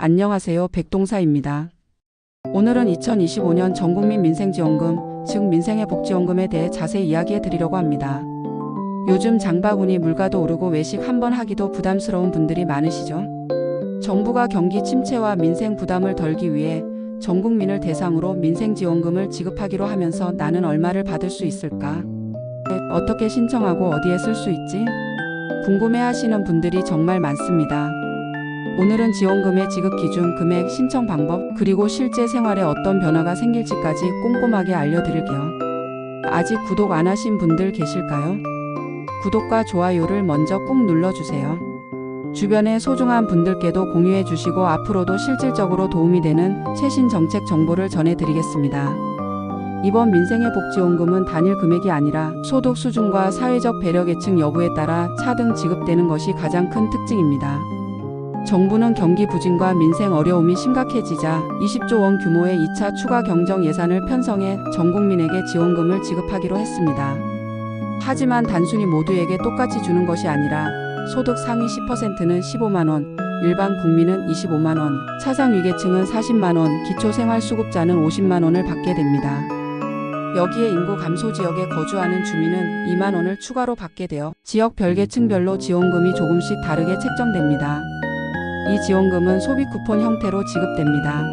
안녕하세요. 백동사입니다. 오늘은 2025년 전국민 민생지원금, 즉 민생의 복지원금에 대해 자세히 이야기해 드리려고 합니다. 요즘 장바구니 물가도 오르고 외식 한번 하기도 부담스러운 분들이 많으시죠? 정부가 경기 침체와 민생 부담을 덜기 위해 전 국민을 대상으로 민생지원금을 지급하기로 하면서 나는 얼마를 받을 수 있을까? 어떻게 신청하고 어디에 쓸 수 있지? 궁금해하시는 분들이 정말 많습니다. 오늘은 지원금의 지급 기준, 금액, 신청 방법, 그리고 실제 생활에 어떤 변화가 생길지까지 꼼꼼하게 알려드릴게요. 아직 구독 안 하신 분들 계실까요? 구독과 좋아요를 먼저 꾹 눌러주세요. 주변의 소중한 분들께도 공유해 주시고 앞으로도 실질적으로 도움이 되는 최신 정책 정보를 전해드리겠습니다. 이번 민생의 복지원금은 단일 금액이 아니라 소득 수준과 사회적 배려 계층 여부에 따라 차등 지급되는 것이 가장 큰 특징입니다. 정부는 경기 부진과 민생 어려움이 심각해지자 20조 원 규모의 2차 추가 경정 예산을 편성해 전 국민에게 지원금을 지급하기로 했습니다. 하지만 단순히 모두에게 똑같이 주는 것이 아니라 소득 상위 10%는 15만 원, 일반 국민은 25만 원, 차상 위계층은 40만 원, 기초생활수급자는 50만 원을 받게 됩니다. 여기에 인구 감소 지역에 거주하는 주민은 2만 원을 추가로 받게 되어 지역별 계층별로 지원금이 조금씩 다르게 책정됩니다. 이 지원금은 소비 쿠폰 형태로 지급됩니다.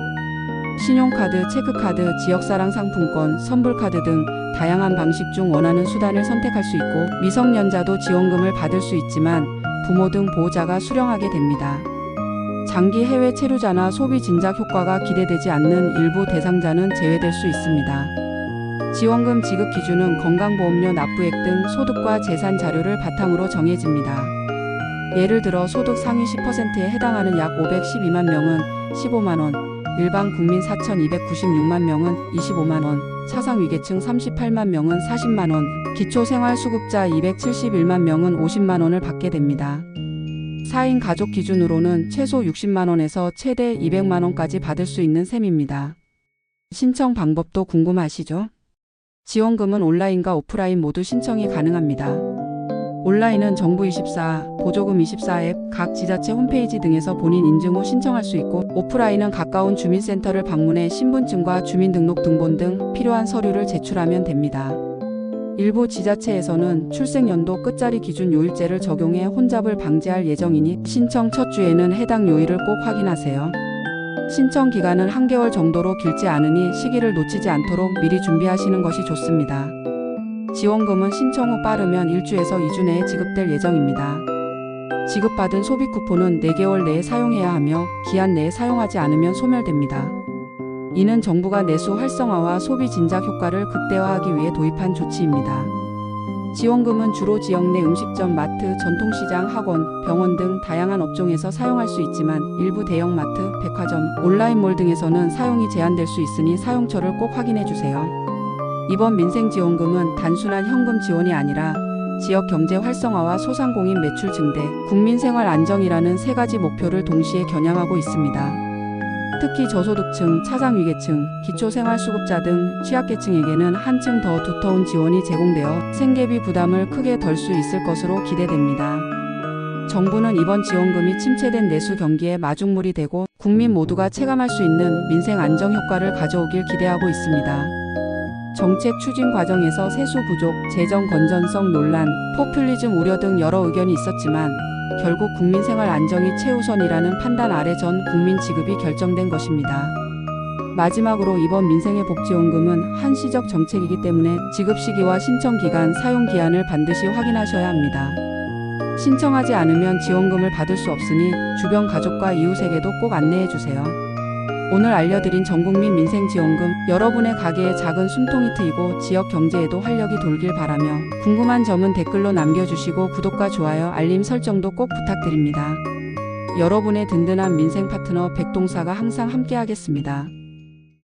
신용카드, 체크카드, 지역사랑 상품권, 선불카드 등 다양한 방식 중 원하는 수단을 선택할 수 있고 미성년자도 지원금을 받을 수 있지만 부모 등 보호자가 수령하게 됩니다. 장기 해외 체류자나 소비 진작 효과가 기대되지 않는 일부 대상자는 제외될 수 있습니다. 지원금 지급 기준은 건강보험료 납부액 등 소득과 재산 자료를 바탕으로 정해집니다. 예를 들어 소득 상위 10%에 해당하는 약 512만 명은 15만 원, 일반 국민 4,296만 명은 25만 원, 차상 위계층 38만 명은 40만 원, 기초생활수급자 271만 명은 50만 원을 받게 됩니다. 4인 가족 기준으로는 최소 60만 원에서 최대 200만 원까지 받을 수 있는 셈입니다. 신청 방법도 궁금하시죠? 지원금은 온라인과 오프라인 모두 신청이 가능합니다. 온라인은 정부24, 보조금24 앱, 각 지자체 홈페이지 등에서 본인 인증 후 신청할 수 있고 오프라인은 가까운 주민센터를 방문해 신분증과 주민등록 등본 등 필요한 서류를 제출하면 됩니다. 일부 지자체에서는 출생연도 끝자리 기준 요일제를 적용해 혼잡을 방지할 예정이니 신청 첫 주에는 해당 요일을 꼭 확인하세요. 신청 기간은 한개월 정도로 길지 않으니 시기를 놓치지 않도록 미리 준비하시는 것이 좋습니다. 지원금은 신청 후 빠르면 1주에서 2주 내에 지급될 예정입니다. 지급받은 소비 쿠폰은 4개월 내에 사용해야 하며 기한 내에 사용하지 않으면 소멸됩니다. 이는 정부가 내수 활성화와 소비 진작 효과를 극대화하기 위해 도입한 조치입니다. 지원금은 주로 지역 내 음식점, 마트, 전통시장, 학원, 병원 등 다양한 업종에서 사용할 수 있지만 일부 대형마트, 백화점, 온라인몰 등에서는 사용이 제한될 수 있으니 사용처를 꼭 확인해 주세요. 이번 민생지원금은 단순한 현금 지원이 아니라 지역 경제 활성화와 소상공인 매출 증대, 국민생활 안정이라는 3가지 목표를 동시에 겨냥하고 있습니다. 특히 저소득층, 차상위계층, 기초생활수급자 등 취약계층에게는 한층 더 두터운 지원이 제공되어 생계비 부담을 크게 덜 수 있을 것으로 기대됩니다. 정부는 이번 지원금이 침체된 내수 경기에 마중물이 되고 국민 모두가 체감할 수 있는 민생 안정 효과를 가져오길 기대하고 있습니다. 정책 추진 과정에서 세수 부족, 재정 건전성 논란, 포퓰리즘 우려 등 여러 의견이 있었지만 결국 국민생활 안정이 최우선이라는 판단 아래 전 국민 지급이 결정된 것입니다. 마지막으로 이번 민생의 복지원금은 한시적 정책이기 때문에 지급 시기와 신청 기간, 사용 기한을 반드시 확인하셔야 합니다. 신청하지 않으면 지원금을 받을 수 없으니 주변 가족과 이웃에게도 꼭 안내해 주세요. 오늘 알려드린 전국민 민생지원금, 여러분의 가게에 작은 숨통이 트이고 지역 경제에도 활력이 돌길 바라며 궁금한 점은 댓글로 남겨주시고 구독과 좋아요, 알림 설정도 꼭 부탁드립니다. 여러분의 든든한 민생 파트너 백동사가 항상 함께하겠습니다.